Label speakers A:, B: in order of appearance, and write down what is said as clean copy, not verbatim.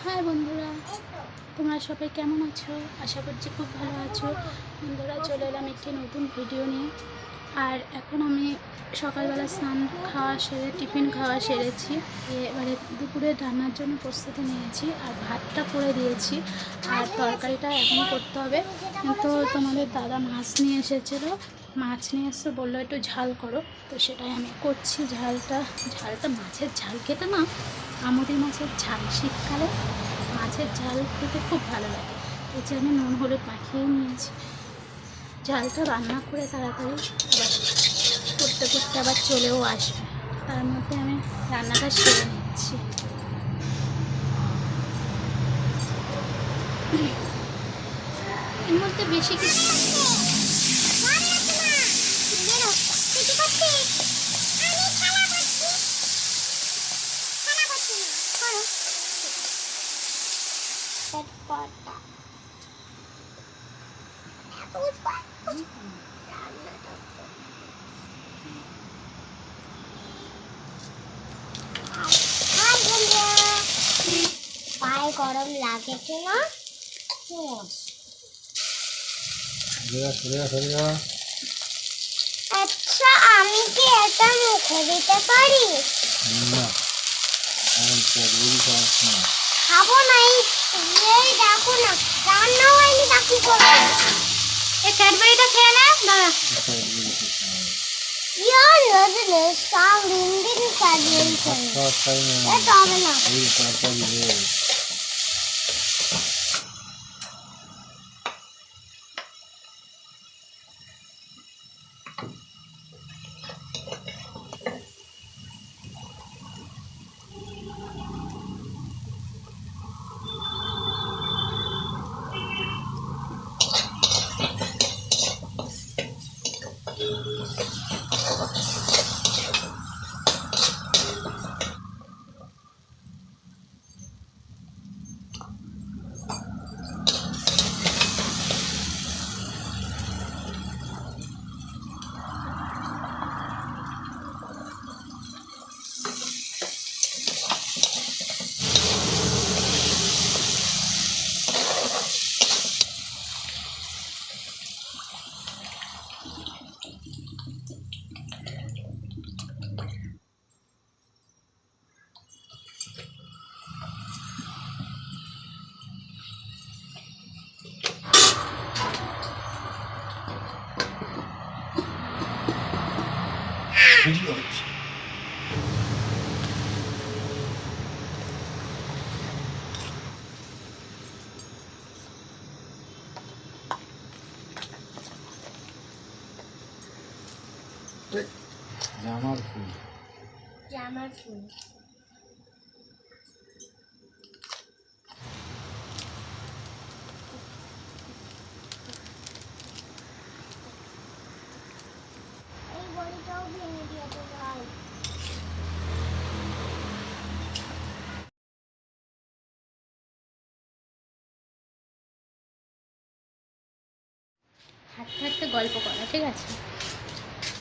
A: High বন্ধুরা, তোমরা সবাই কেমন আছো? আশা করছি খুব ভালো আছো। বন্ধুরা, চলে এলাম একটি নতুন ভিডিও নিয়ে। আর এখন আমি সকালবেলা স্নান খাওয়া সেরে টিফিন খাওয়া সেরেছি। এবারে দুপুরে রান্নার জন্য প্রস্তুতি নিয়েছি আর ভাতটা করে দিয়েছি। আর তরকারিটা এখন করতে হবে। কিন্তু তোমাদের দাদা মাছ নিয়ে এসেছিলো, বললো একটু ঝাল করো, তো সেটাই আমি করছি। ঝালটা মাছের ঝাল খেতে না, আমুদি মাছের ঝাল শীতকালে মাছের ঝাল খেতে খুব ভালো লাগে। এই যে আমি নুন হলুদ মাখিয়ে নিয়েছি। ঝালটা রান্না করে তাড়াতাড়ি আবার করতে করতে আবার চলেও আসবে, তার মধ্যে আমি রান্নাটা সেরে নিচ্ছি। এর মধ্যে বেশি কিছু
B: পায়ে গরম লাগেছে না? আচ্ছা, আমি কি এটা মুখে দিতে পারি? খাবো না। এই দেখো না, রান্না হয়নি, তা কি করবো?
A: এই ক্যাডবেরিটা খেয়ে নে দাদা।
B: সব দিন ক্যাডবেরি খাই, এটা হবে না।
C: জামার ফুল।
B: এই বড়িটাও ভেঙে দিয়েছে ভাই।
A: হাঁটতে হাঁটতে গল্প করা, ঠিক আছে?